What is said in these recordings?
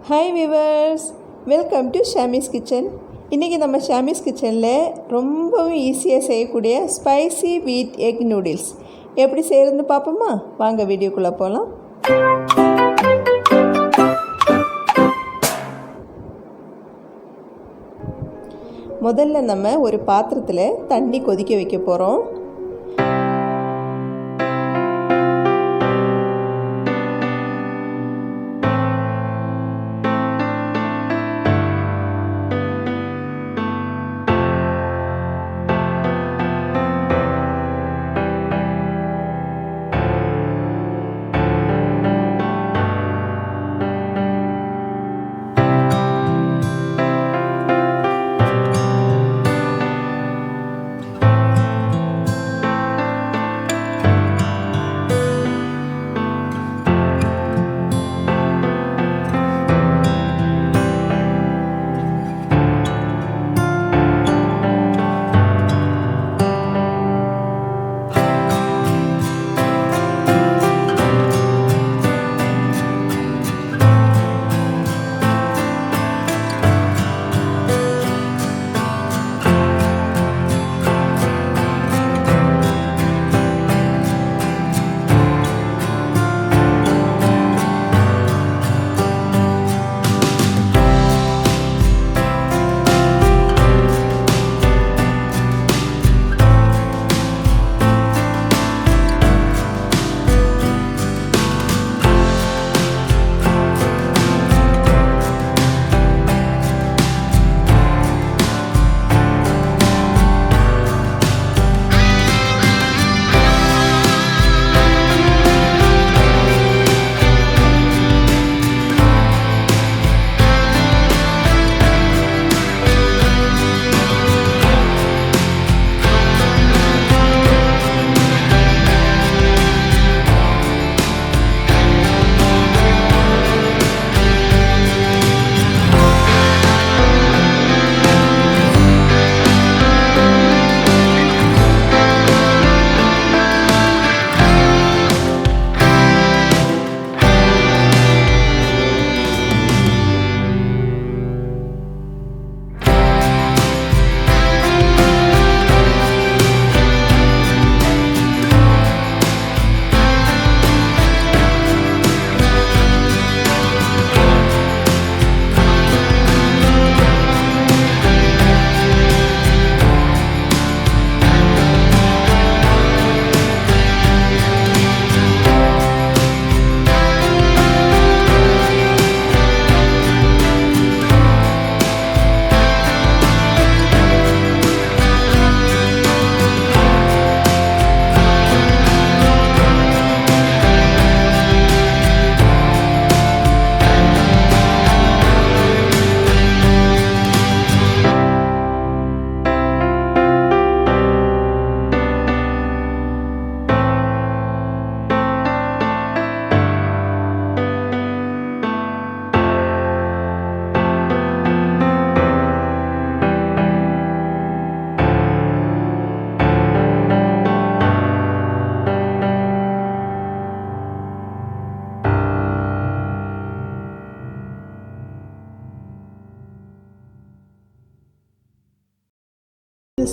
Hi viewers, welcome to Shami's kitchen. இன்றைக்கி நம்ம ஷாமிஸ் கிச்சனில் ரொம்பவும் ஈஸியாக செய்யக்கூடிய ஸ்பைசி வீட் எக் நூடுல்ஸ் எப்படி செய்கிறதுன்னு பார்ப்போமா? வாங்க வீடியோக்குள்ளே போகலாம். முதல்ல நம்ம ஒரு பாத்திரத்தில் தண்ணி கொதிக்க வைக்க போகிறோம்.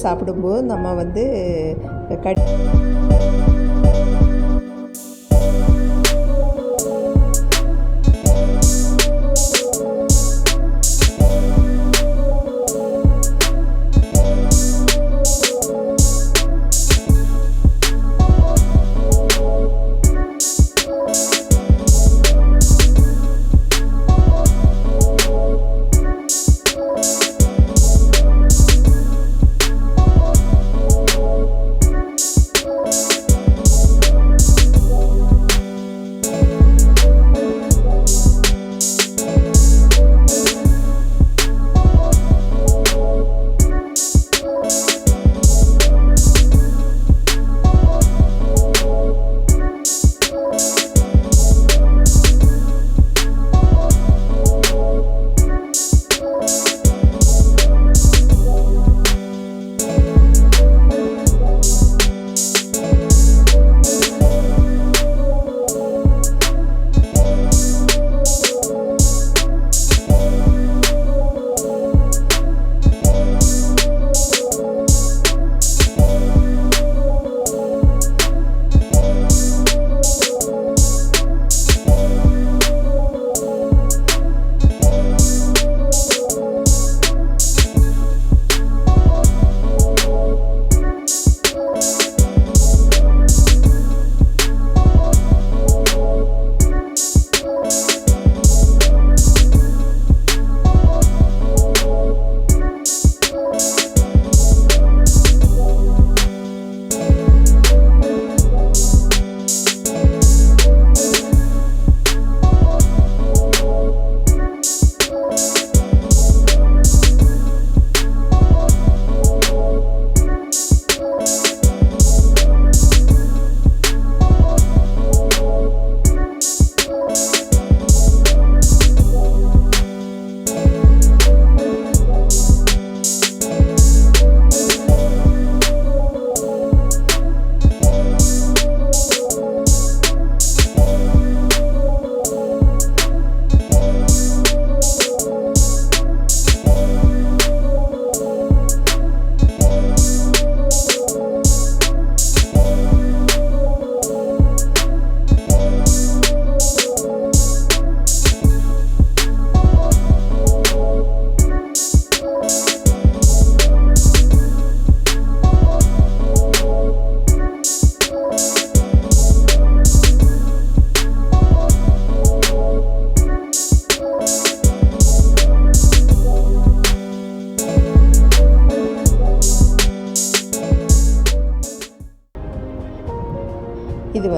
சாப்பிடும்போது நம்ம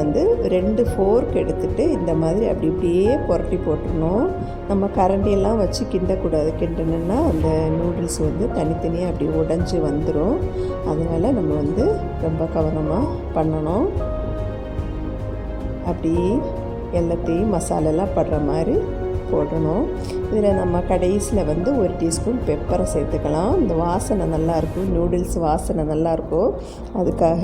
வந்து 2 ஃபோர்க் எடுத்துகிட்டு இந்த மாதிரி அப்படி இப்படியே புரட்டி போட்டுடணும். நம்ம கரண்டியெல்லாம் வச்சு கிண்டக்கூடாது. கிண்டணுன்னா அந்த நூடுல்ஸ் வந்து தனித்தனியாக அப்படி உடைஞ்சி வந்துடும். அதனால் நம்ம வந்து ரொம்ப கவனமாக பண்ணணும். அப்படி எல்லாத்தையும் மசாலெல்லாம் படுற மாதிரி போடணும். இதில் நம்ம கடைசியில் வந்து 1 டீஸ்பூன் பெப்பரை சேர்த்துக்கலாம். இந்த வாசனை நல்லாயிருக்கும், நூடுல்ஸ் வாசனை நல்லாயிருக்கும். அதுக்காக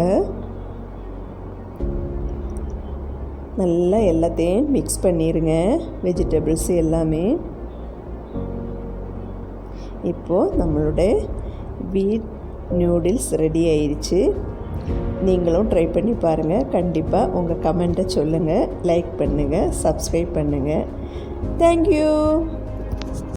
நல்லா எல்லாத்தையும் மிக்ஸ் பண்ணிடுங்க, வெஜிடபிள்ஸ் எல்லாமே. இப்போது நம்மளுடைய வீட் நூடுல்ஸ் ரெடி ஆயிடுச்சு. நீங்களும் ட்ரை பண்ணி பாருங்கள். கண்டிப்பாக உங்கள் கமெண்ட்டை சொல்லுங்கள், லைக் பண்ணுங்கள், சப்ஸ்கிரைப் பண்ணுங்கள். தேங்க்யூ.